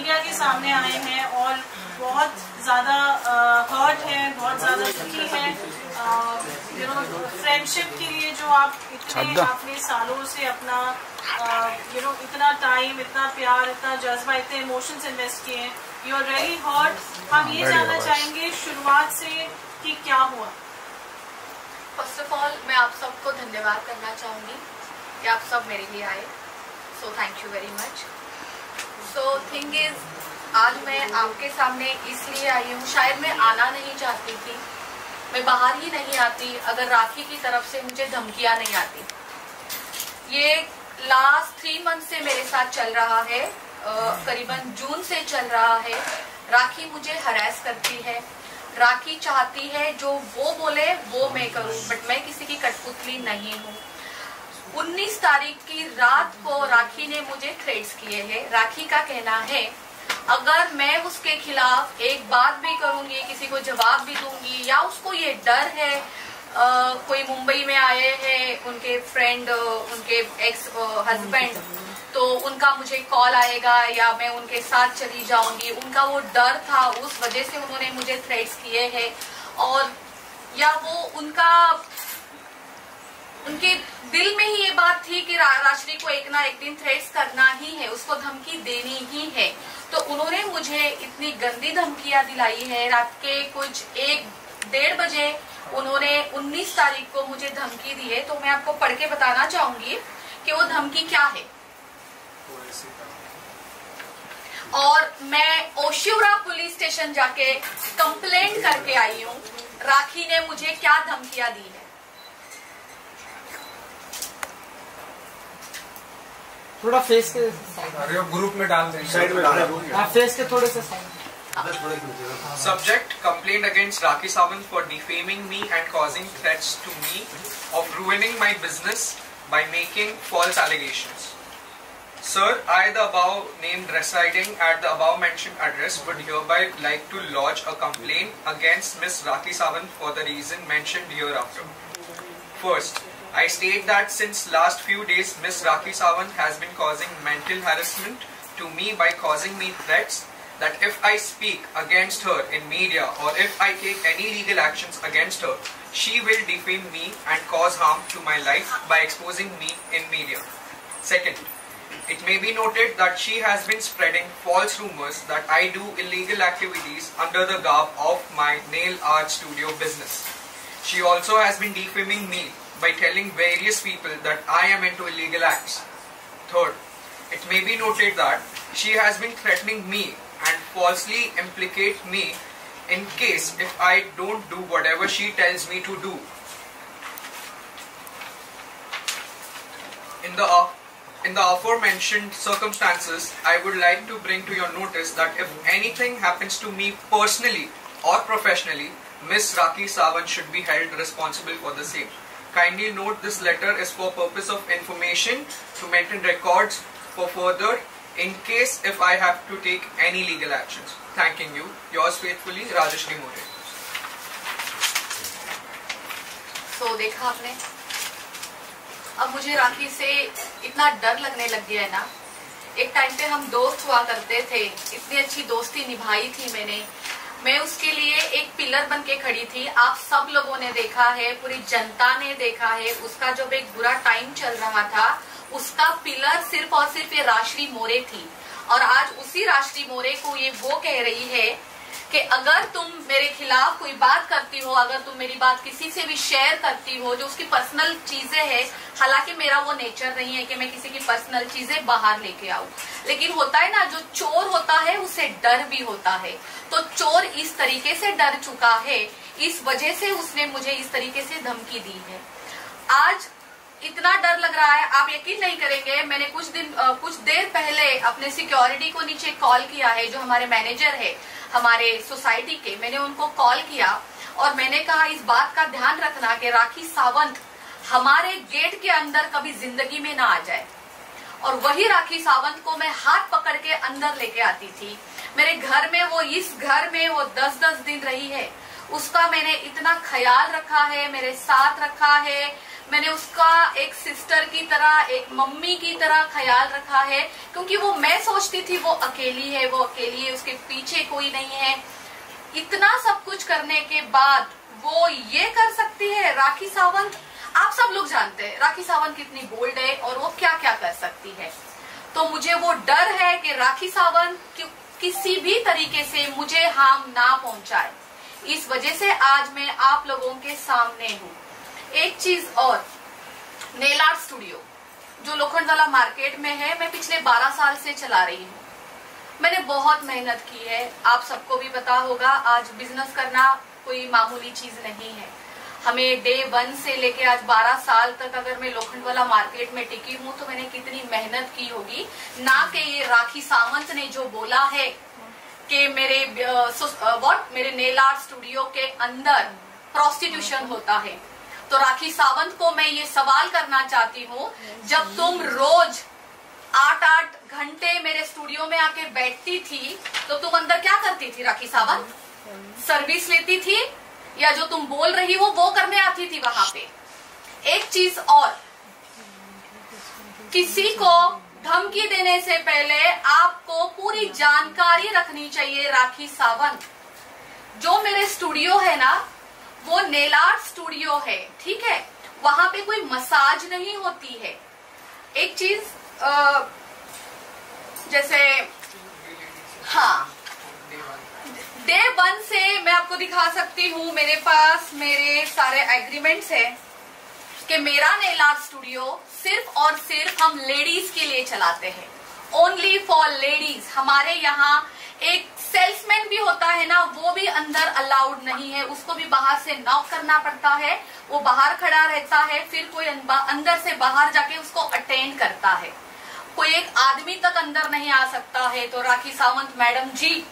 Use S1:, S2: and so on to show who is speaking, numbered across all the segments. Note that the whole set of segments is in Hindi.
S1: मीडिया के सामने आए हैं और बहुत ज़्यादा हर्ट है, बहुत ज़्यादा दुखी है। फ्रेंडशिप के लिए जो आप इतने अपने सालों से अपना इतना टाइम, इतना प्यार, इतना जज्बा, इतने इमोशंस इन्वेस्ट किए हैं, यू आर रियली हर्ट। हम ये जानना चाहेंगे शुरुआत से कि क्या हुआ।
S2: फर्स्ट ऑफ ऑल मैं आप सबको धन्यवाद करना चाहूँगी कि आप सब मेरे लिए आए, so thank you very much. So thing is, आज मैं आपके सामने इसलिए आई हूँ, शायद मैं आना नहीं चाहती थी, मैं बाहर ही नहीं आती अगर राखी की तरफ से मुझे धमकियाँ नहीं आती। ये लास्ट 3 मंथ से मेरे साथ चल रहा है, करीबन जून से चल रहा है। राखी मुझे हरास करती है, राखी चाहती है जो वो बोले वो मैं करूं, बट मैं किसी की कठपुतली नहीं हूँ। 19 तारीख की रात को राखी ने मुझे थ्रेट्स किए हैं। राखी का कहना है अगर मैं उसके खिलाफ एक बात भी करूंगी, किसी को जवाब भी दूंगी, या उसको ये डर है, कोई मुंबई में आए हैं उनके फ्रेंड, उनके एक्स हस्बैंड, तो उनका मुझे कॉल आएगा या मैं उनके साथ चली जाऊंगी, उनका वो डर था, उस वजह से उन्होंने मुझे थ्रेट्स किए हैं। और या वो उनके दिल में ही ये बात थी कि राशि को एक ना एक दिन थ्रेट्स करना ही है, उसको धमकी देनी ही है। तो उन्होंने मुझे इतनी गंदी धमकियां दिलाई है। रात के कुछ 1-1:30 बजे उन्होंने 19 तारीख को मुझे धमकी दी है। तो मैं आपको पढ़ के बताना चाहूंगी कि वो धमकी क्या है। और मैं ओशिवरा पुलिस स्टेशन जाके कंप्लेंट करके आई हूँ, राखी ने मुझे क्या धमकियां दी है।
S3: थोड़ा फेस के
S4: ग्रुप में डाल दें,
S3: साइड में डाल, फेस के थोड़े से side.
S4: Subject: complaint against Rakhi Sawant for defaming me and causing threats to me of ruining my business by making false allegations. Sir, I, the above named residing at the above mentioned address, would hereby like to lodge a complaint against Miss Rakhi Sawant for the reason mentioned hereafter. First, I state that since last few days Miss Rakhi Sawant has been causing mental harassment to me by causing me threats that if I speak against her in media or if I take any legal actions against her, she will defame me and cause harm to my life by exposing me in media. Second, it may be noted that she has been spreading false rumors that I do illegal activities under the garb of my nail art studio business. She also has been defaming me by telling various people that I am into illegal acts. Third, it may be noted that she has been threatening me and falsely implicate me in case if I don't do whatever she tells me to do. In the aforementioned circumstances, I would like to bring to your notice that if anything happens to me personally or professionally, Miss Rakhi Sawant should be held responsible for the same. Kindly note this letter is for purpose of information to maintain records for further in case if I have to take any legal actions. Thanking you. Yours faithfully, Rajeshri More.
S2: So देखा आपने, अब मुझे राखी से इतना डर लगने लग गया है ना। एक टाइम पे हम दोस्त हुआ करते थे, इतनी अच्छी दोस्ती निभाई थी मैंने, मैं उसके लिए एक पिलर बन के खड़ी थी। आप सब लोगों ने देखा है, पूरी जनता ने देखा है, उसका जब एक बुरा टाइम चल रहा था उसका पिलर सिर्फ और सिर्फ ये राशि मोरे थी। और आज उसी राशि मोरे को ये वो कह रही है कि अगर तुम मेरे खिलाफ कोई बात करती हो, अगर तुम मेरी बात किसी से भी शेयर करती हो जो उसकी पर्सनल चीजें है, हालांकि मेरा वो नेचर नहीं है कि मैं किसी की पर्सनल चीजें बाहर लेके आऊं, लेकिन होता है ना, जो चोर होता है उसे डर भी होता है। तो चोर इस तरीके से डर चुका है, इस वजह से उसने मुझे इस तरीके से धमकी दी है। आज इतना डर लग रहा है, आप यकीन नहीं करेंगे, मैंने कुछ देर पहले अपने सिक्योरिटी को नीचे कॉल किया है, जो हमारे मैनेजर है हमारे सोसाइटी के, मैंने उनको कॉल किया और मैंने कहा इस बात का ध्यान रखना कि राखी सावंत हमारे गेट के अंदर कभी जिंदगी में ना आ जाए। और वही राखी सावंत को मैं हाथ पकड़ के अंदर लेके आती थी। मेरे घर में वो, इस घर में वो 10-10 दिन रही है, उसका मैंने इतना ख्याल रखा है, मेरे साथ रखा है, मैंने उसका एक सिस्टर की तरह, एक मम्मी की तरह ख्याल रखा है, क्योंकि वो, मैं सोचती थी वो अकेली है, वो अकेली है, उसके पीछे कोई नहीं है। इतना सब कुछ करने के बाद वो ये कर सकती है। राखी सावंत, आप सब लोग जानते हैं राखी सावंत कितनी बोल्ड है और वो क्या क्या कर सकती है। तो मुझे वो डर है कि राखी सावंत किसी भी तरीके से मुझे हार्म ना पहुंचाए। इस वजह से आज मैं आप लोगों के सामने हूँ। एक चीज और, नेल आर्ट स्टूडियो जो लोखंडवाला मार्केट में है, मैं पिछले 12 साल से चला रही हूँ। मैंने बहुत मेहनत की है, आप सबको भी पता होगा। आज बिजनेस करना कोई मामूली चीज नहीं है। हमें डे 1 से लेके आज 12 साल तक अगर मैं लोखंडवाला मार्केट में टिकी हूँ तो मैंने कितनी मेहनत की होगी। ना कि ये राखी सावंत ने जो बोला है कि मेरे नेल आर्ट स्टूडियो के अंदर प्रोस्टिट्यूशन होता है। तो राखी सावंत को मैं ये सवाल करना चाहती हूँ, जब तुम रोज 8-8 घंटे मेरे स्टूडियो में आके बैठती थी तो तुम अंदर क्या करती थी राखी सावंत? सर्विस लेती थी या जो तुम बोल रही हो वो करने आती थी वहां पे? एक चीज और, किसी को धमकी देने से पहले आपको पूरी जानकारी रखनी चाहिए। राखी सावंत, जो मेरे स्टूडियो है ना, वो नेल आर्ट स्टूडियो है, ठीक है? वहां पे कोई मसाज नहीं होती है। एक चीज जैसे, हाँ, डे 1 से मैं आपको दिखा सकती हूँ, मेरे पास मेरे सारे एग्रीमेंट्स है कि मेरा नेल आर्ट स्टूडियो सिर्फ और सिर्फ हम लेडीज के लिए चलाते हैं, ओनली फॉर लेडीज। हमारे यहाँ एक सेल्समैन भी होता है ना, वो भी अंदर अलाउड नहीं है, उसको भी बाहर से नॉक करना पड़ता है। वो बाहर खड़ा रहता है, फिर कोई अंदर से बाहर जाके उसको अटेंड करता है। कोई एक आदमी तक अंदर नहीं आ सकता है। तो राखी सावंत मैडम जी,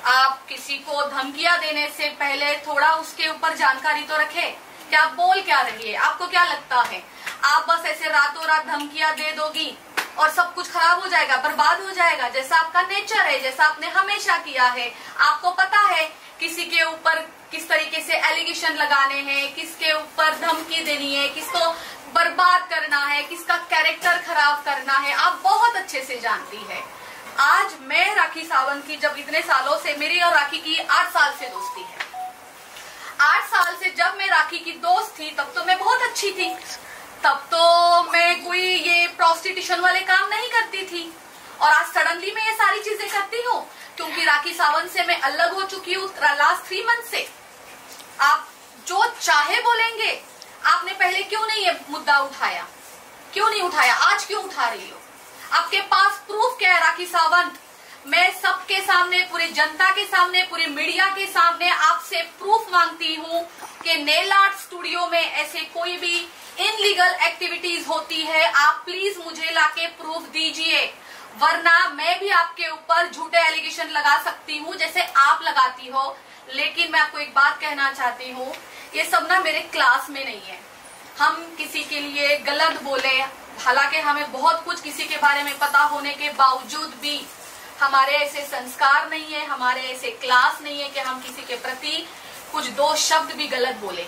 S2: आप किसी को धमकियां देने से पहले थोड़ा उसके ऊपर जानकारी तो रखें कि आप बोल क्या रही है। आपको क्या लगता है आप बस ऐसे रातों रात धमकियां दे दोगी और सब कुछ खराब हो जाएगा, बर्बाद हो जाएगा, जैसा आपका नेचर है, जैसा आपने हमेशा किया है? आपको पता है किसी के ऊपर किस तरीके से एलिगेशन लगाने हैं, किसके ऊपर धमकी देनी है, किसको बर्बाद करना है, किसका कैरेक्टर खराब करना है, आप बहुत अच्छे से जानती है। आज मैं राखी सावंत की, जब इतने सालों से मेरी और राखी की 8 साल से दोस्ती है, 8 साल से जब मैं राखी की दोस्त थी तब तो मैं बहुत अच्छी थी, तब तो मैं कोई ये प्रोस्टिट्यूशन वाले काम नहीं करती थी। और आज सडनली मैं ये सारी चीजें करती हूँ क्योंकि राखी सावंत से मैं अलग हो चुकी हूँ लास्ट 3 मंथ से। आप जो चाहे बोलेंगे, आपने पहले क्यों नहीं ये मुद्दा उठाया? क्यों नहीं उठाया? आज क्यों उठा रही हो? आपके पास प्रूफ क्या है राखी सावंत? मैं सबके सामने, पूरी जनता के सामने, पूरी मीडिया के सामने आपसे प्रूफ मांगती हूँ कि नेल आर्ट स्टूडियो में ऐसे कोई भी इनलीगल एक्टिविटीज होती है। आप प्लीज मुझे लाके प्रूफ दीजिए, वरना मैं भी आपके ऊपर झूठे एलिगेशन लगा सकती हूँ जैसे आप लगाती हो। लेकिन मैं आपको एक बात कहना चाहती हूँ, ये सब ना मेरे क्लास में नहीं है। हम किसी के लिए गलत बोले, हालांकि हमें बहुत कुछ किसी के बारे में पता होने के बावजूद भी हमारे ऐसे संस्कार नहीं है, हमारे ऐसे क्लास नहीं है कि हम किसी के प्रति कुछ 2 शब्द भी गलत बोले।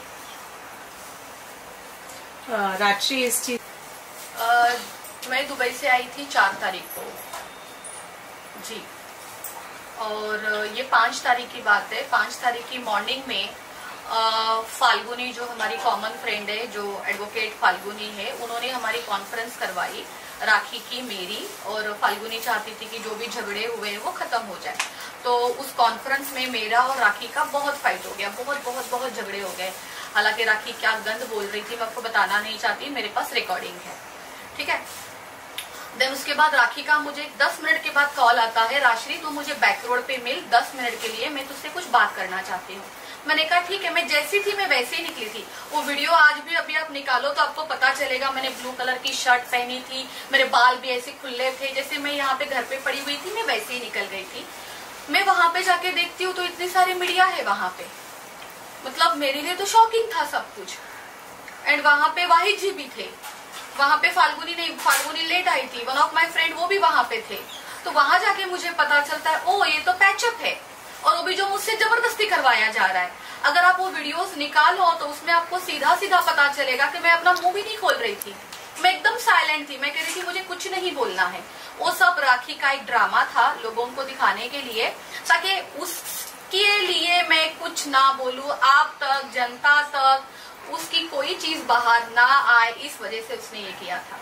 S1: राशि, इस चीज
S2: मैं दुबई से आई थी 4 तारीख को जी, और ये 5 तारीख की बात है। 5 तारीख की मॉर्निंग में फाल्गुनी, जो हमारी कॉमन फ्रेंड है, जो एडवोकेट फाल्गुनी है, उन्होंने हमारी कॉन्फ्रेंस करवाई राखी की, मेरी। और फाल्गुनी चाहती थी कि जो भी झगड़े हुए हैं वो खत्म हो जाए। तो उस कॉन्फ्रेंस में मेरा और राखी का बहुत फाइट हो गया, बहुत बहुत बहुत झगड़े हो गए। हालांकि राखी क्या गंद बोल रही थी मैं आपको बताना नहीं चाहती, मेरे पास रिकॉर्डिंग है, ठीक है। देन उसके बाद राखी का मुझे 10 मिनट के बाद कॉल आता है, राशि तू मुझे बैक रोड पे मिल 10 मिनट के लिए, मैं तुझसे कुछ बात करना चाहती हूँ। मैंने कहा ठीक है। मैं जैसी थी मैं वैसे ही निकली थी। वो वीडियो आज भी अभी आप निकालो तो आपको पता चलेगा, मैंने ब्लू कलर की शर्ट पहनी थी, मेरे बाल भी ऐसे खुले थे, जैसे मैं यहाँ पे घर पे पड़ी हुई थी मैं वैसे ही निकल गई थी। मैं वहां पे जाके देखती हूँ तो इतनी सारी मीडिया है वहां पे, मतलब मेरे लिए तो शॉकिंग था सब कुछ। एंड वहां पे वाहिद जी भी थे, वहां पे फाल्गुनी नहीं, फाल्गुनी लेट आई थी, वन ऑफ माई फ्रेंड वो भी वहां पे थे। तो वहां जाके मुझे पता चलता है ओ ये तो पैचअप है, और वो भी जो मुझसे जबरदस्ती करवाया जा रहा है। अगर आप वो वीडियोस निकालो तो उसमें आपको सीधा सीधा पता चलेगा कि मैं अपना मुंह भी नहीं खोल रही थी, मैं एकदम साइलेंट थी। मैं कह रही थी मुझे कुछ नहीं बोलना है। वो सब राखी का एक ड्रामा था लोगों को दिखाने के लिए, ताकि उसके लिए मैं कुछ ना बोलूं, आप तक, जनता तक उसकी कोई चीज बाहर ना आए, इस वजह से उसने ये किया था।